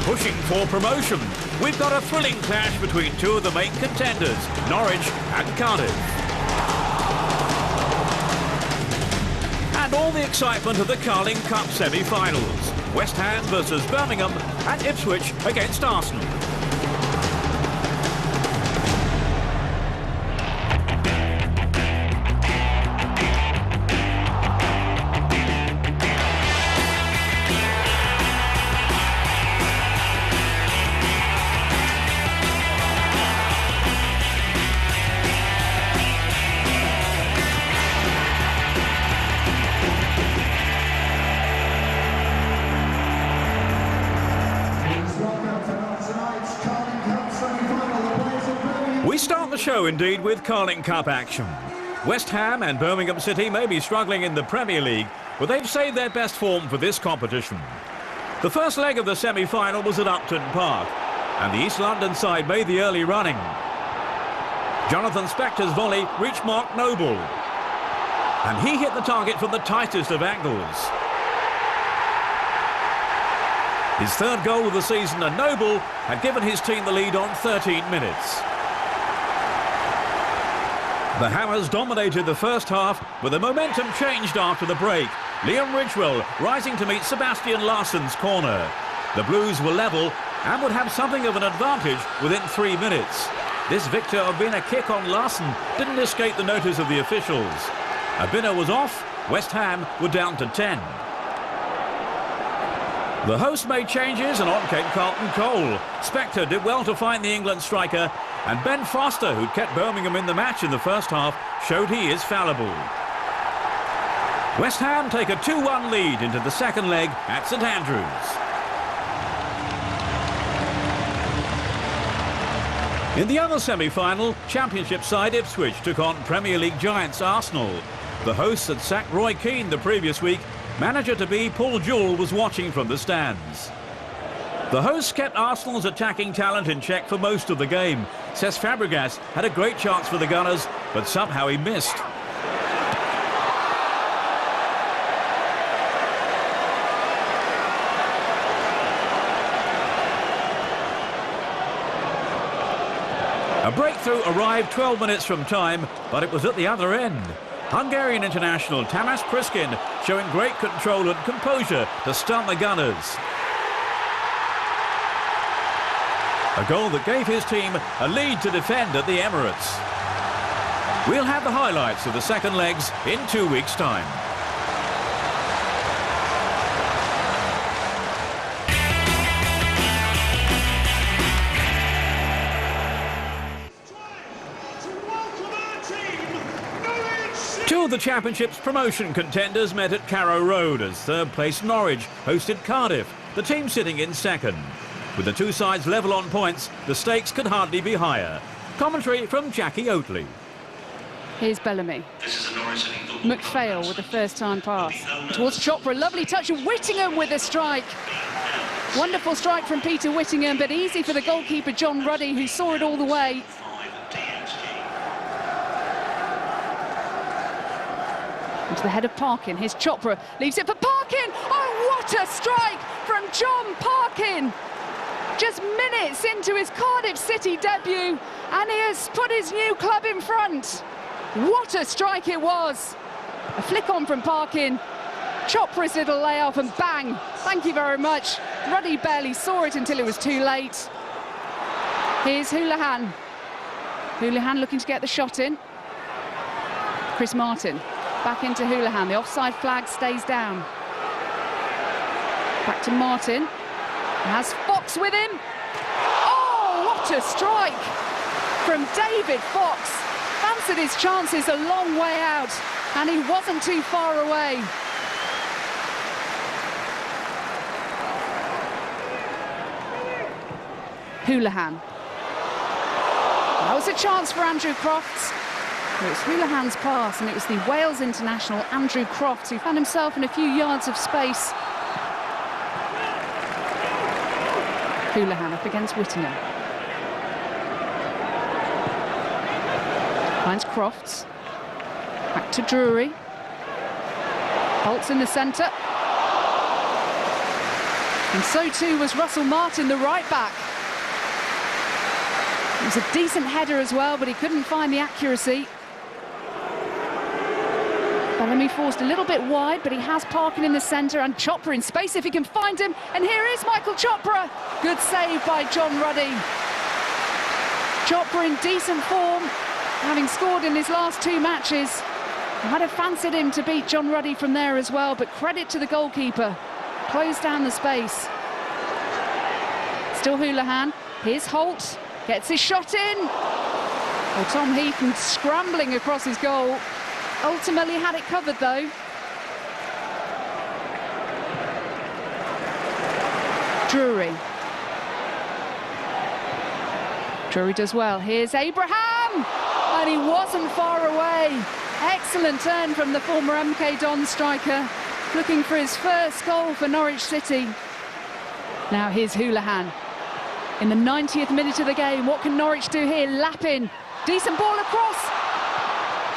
pushing for promotion. We've got a thrilling clash between two of the main contenders, Norwich and Cardiff. And all the excitement of the Carling Cup semi-finals. West Ham versus Birmingham and Ipswich against Arsenal. We start the show indeed with Carling Cup action. West Ham and Birmingham City may be struggling in the Premier League, but they've saved their best form for this competition. The first leg of the semi-final was at Upton Park, and the East London side made the early running. Jonathan Spector's volley reached Mark Noble, and he hit the target from the tightest of angles. His third goal of the season, and Noble had given his team the lead on 13 minutes. The Hammers dominated the first half, but the momentum changed after the break. Liam Ridgewell rising to meet Sebastian Larsson's corner. The Blues were level and would have something of an advantage within 3 minutes. This victor of being a kick on Larsson didn't escape the notice of the officials. Abina was off, West Ham were down to 10. The hosts made changes and on came Carlton Cole. Spector did well to find the England striker, and Ben Foster, who'd kept Birmingham in the match in the first half, showed he is fallible. West Ham take a 2-1 lead into the second leg at St Andrews. In the other semi-final, Championship side Ipswich took on Premier League giants Arsenal. The hosts had sacked Roy Keane the previous week. Manager-to-be Paul Jewell was watching from the stands. The hosts kept Arsenal's attacking talent in check for most of the game. Cesc Fabregas had a great chance for the Gunners, but somehow he missed. A breakthrough arrived 12 minutes from time, but it was at the other end. Hungarian international Tamas Priskin showing great control and composure to stun the Gunners. A goal that gave his team a lead to defend at the Emirates. We'll have the highlights of the second legs in 2 weeks' time. Two of the Championship's promotion contenders met at Carrow Road as third-place Norwich hosted Cardiff, the team sitting in second. With the two sides level on points, the stakes could hardly be higher. Commentary from Jackie Oatley. Here's Bellamy. McPhail with the first-time pass. Towards Chopra, lovely touch of Whittingham with a strike. Wonderful strike from Peter Whittingham, but easy for the goalkeeper John Ruddy, who saw it all the way. Into the head of Parkin. Here's Chopra, leaves it for Parkin. Oh, what a strike from John Parkin! Just minutes into his Cardiff City debut, and he has put his new club in front. What a strike it was! A flick on from Parkin, Chopra's little layoff, and bang! Thank you very much. Ruddy barely saw it until it was too late. Here's Houlihan. Houlihan looking to get the shot in. Chris Martin. Back into Houlihan, the offside flag stays down. Back to Martin. Has Fox with him. Oh, what a strike from David Fox. Fancied his chances a long way out, and he wasn't too far away. Houlihan. That was a chance for Andrew Crofts. It was Houlihan's pass, and it was the Wales international Andrew Crofts who found himself in a few yards of space. Houlihan up against Whittingham. Finds Crofts. Back to Drury. Bolts in the centre. And so too was Russell Martin, the right back. It was a decent header as well, but he couldn't find the accuracy. Bellamy forced a little bit wide, but he has Parkin in the centre and Chopra in space if he can find him. And here is Michael Chopra. Good save by John Ruddy. Chopra in decent form, having scored in his last 2 matches. I'd have fancied him to beat John Ruddy from there as well, but credit to the goalkeeper. Closed down the space. Still Houlihan. Here's Holt. Gets his shot in. Oh, Tom Heaton scrambling across his goal. Ultimately had it covered though. Drury. Drury does well. Here's Abraham! And he wasn't far away. Excellent turn from the former MK Dons striker, looking for his first goal for Norwich City. Now here's Houlihan. In the 90th minute of the game, what can Norwich do here? Lappin. Decent ball across.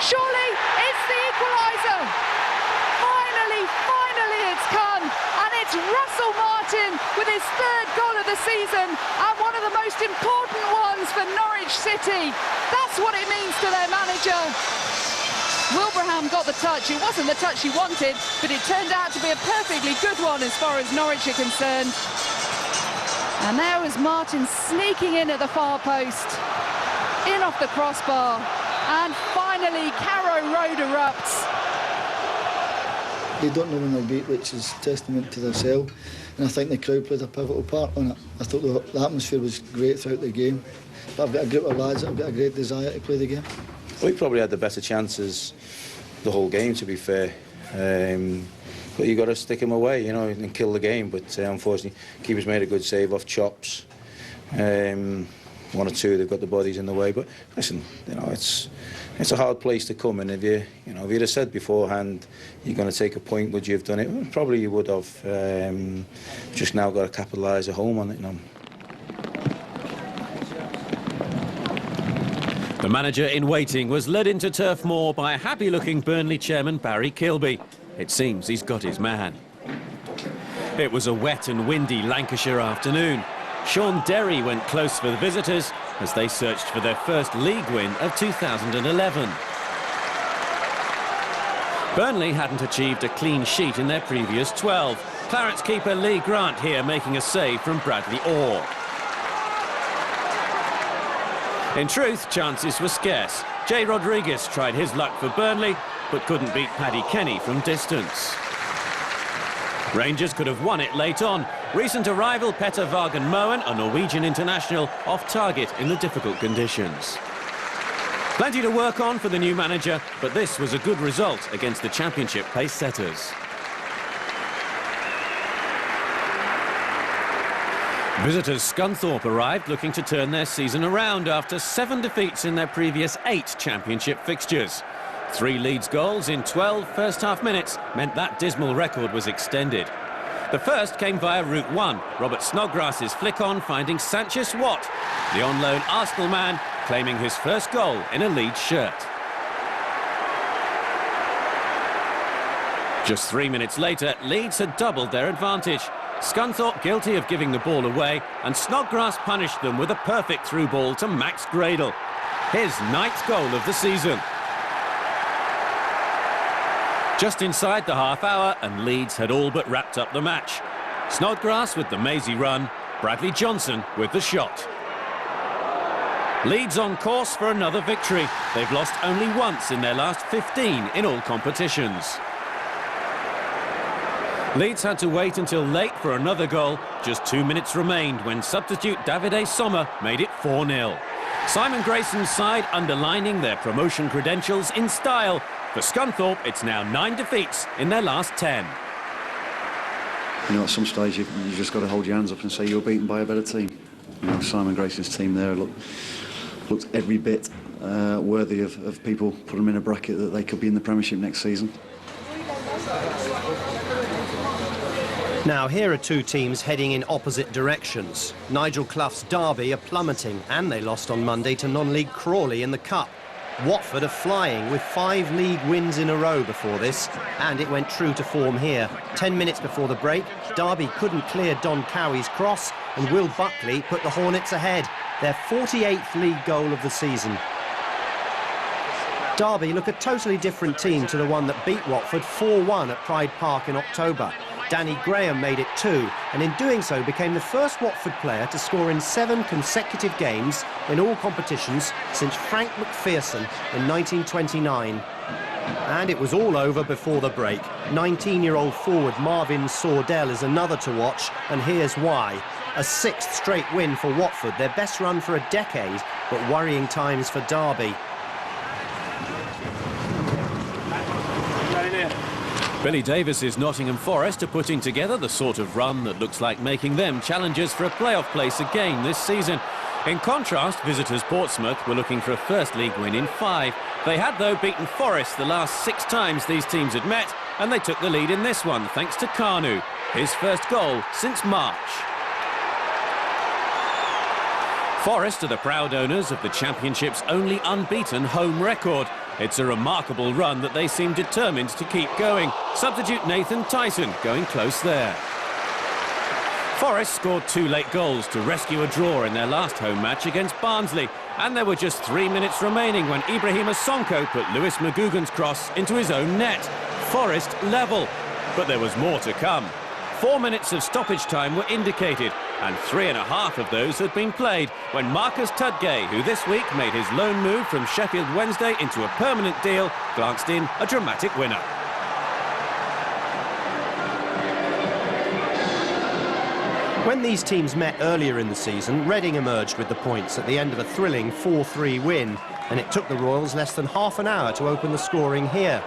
Surely it's the equaliser. Finally it's come. And it's Russell Martin with his 3rd goal of the season and one of the most important ones for Norwich City. That's what it means to their manager. Wilbraham got the touch. It wasn't the touch he wanted, but it turned out to be a perfectly good one as far as Norwich are concerned. And there was Martin sneaking in at the far post, in off the crossbar, and finally Carrow Road erupts. They don't know when they'll beat, which is testament to themselves, and I think the crowd played a pivotal part on it. I thought the atmosphere was great throughout the game, but I've got a group of lads that have got a great desire to play the game. We probably had the better chances the whole game, to be fair. But you got to stick him away, you know, and kill the game. But unfortunately, keeper's made a good save off chops. 1 or 2, they've got the bodies in the way. But listen, you know, it's a hard place to come. And if if you'd have said beforehand you're going to take a point, would you have done it? Well, probably you would have. Just now got to capitalise at home on it, you know. The manager in waiting was led into Turf Moor by a happy-looking Burnley chairman Barry Kilby. It seems he's got his man. It was a wet and windy Lancashire afternoon. Sean Derry went close for the visitors as they searched for their first league win of 2011. Burnley hadn't achieved a clean sheet in their previous 12. Clarets keeper Lee Grant here making a save from Bradley Orr. In truth, chances were scarce. Jay Rodriguez tried his luck for Burnley, but couldn't beat Paddy Kenny from distance. Rangers could have won it late on. Recent arrival Petter Vagen Moen, a Norwegian international, off target in the difficult conditions. Plenty to work on for the new manager, but this was a good result against the Championship pace setters. Visitors Scunthorpe arrived looking to turn their season around after 7 defeats in their previous 8 Championship fixtures. 3 Leeds goals in 12 first-half minutes meant that dismal record was extended. The first came via Route 1, Robert Snodgrass's flick-on finding Sanchez Watt, the on-loan Arsenal man, claiming his first goal in a Leeds shirt. Just 3 minutes later, Leeds had doubled their advantage. Scunthorpe guilty of giving the ball away, and Snodgrass punished them with a perfect through ball to Max Gradle. His 9th goal of the season. Just inside the half hour, and Leeds had all but wrapped up the match. Snodgrass with the mazy run, Bradley Johnson with the shot. Leeds on course for another victory. They've lost only once in their last 15 in all competitions. Leeds had to wait until late for another goal. Just 2 minutes remained when substitute Davide Sommer made it 4-0. Simon Grayson's side underlining their promotion credentials in style. For Scunthorpe, it's now 9 defeats in their last 10. You know, at some stage you just got to hold your hands up and say you were beaten by a better team. You know, Simon Grayson's team there looked every bit worthy of people putting them in a bracket that they could be in the Premiership next season. Now, here are 2 teams heading in opposite directions. Nigel Clough's Derby are plummeting, and they lost on Monday to non-league Crawley in the Cup. Watford are flying with 5 league wins in a row before this, and it went true to form here. 10 minutes before the break, Derby couldn't clear Don Cowie's cross, and Will Buckley put the Hornets ahead, their 48th league goal of the season. Derby look a totally different team to the one that beat Watford 4-1 at Pride Park in October. Danny Graham made it 2, and in doing so became the first Watford player to score in 7 consecutive games in all competitions since Frank McPherson in 1929. And it was all over before the break. 19-year-old forward Marvin Sordell is another to watch, and here's why. A 6th straight win for Watford, their best run for a decade, but worrying times for Derby. Billy Davis's Nottingham Forest are putting together the sort of run that looks like making them challengers for a playoff place again this season. In contrast, visitors Portsmouth were looking for a first league win in 5. They had, though, beaten Forest the last 6 times these teams had met, and they took the lead in this one thanks to Kanu, his first goal since March. Forest are the proud owners of the Championship's only unbeaten home record. It's a remarkable run that they seem determined to keep going. Substitute Nathan Tyson going close there. Forest scored 2 late goals to rescue a draw in their last home match against Barnsley, and there were just 3 minutes remaining when Ibrahima Sonko put Lewis McGugan's cross into his own net. Forest level, but there was more to come. 4 minutes of stoppage time were indicated, and 3.5 of those had been played when Marcus Tudgay, who this week made his loan move from Sheffield Wednesday into a permanent deal, glanced in a dramatic winner. When these teams met earlier in the season, Reading emerged with the points at the end of a thrilling 4-3 win, and it took the Royals less than half an hour to open the scoring here.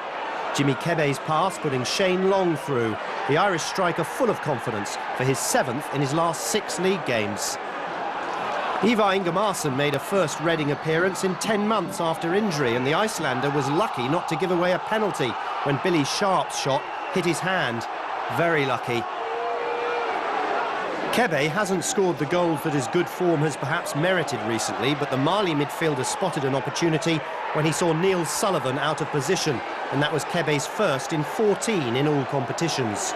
Jimmy Kebe's pass putting Shane Long through, the Irish striker full of confidence for his 7th in his last 6 league games. Ivar Ingemarson made a first Reading appearance in 10 months after injury, and the Icelander was lucky not to give away a penalty when Billy Sharp's shot hit his hand. Very lucky. Kebe hasn't scored the goals that his good form has perhaps merited recently, but the Mali midfielder spotted an opportunity when he saw Neil Sullivan out of position, and that was Kebe's first in 14 in all competitions.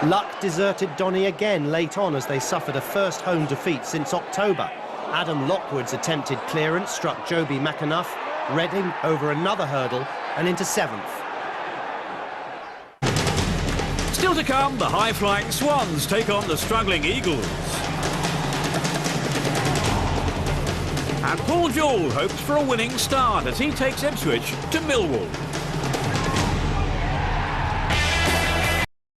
Luck deserted Donny again late on as they suffered a first home defeat since October. Adam Lockwood's attempted clearance struck Joby McAnuff, Reading over another hurdle and into 7th. Still to come, the high-flying Swans take on the struggling Eagles. And Paul Jewell hopes for a winning start as he takes Ipswich to Millwall.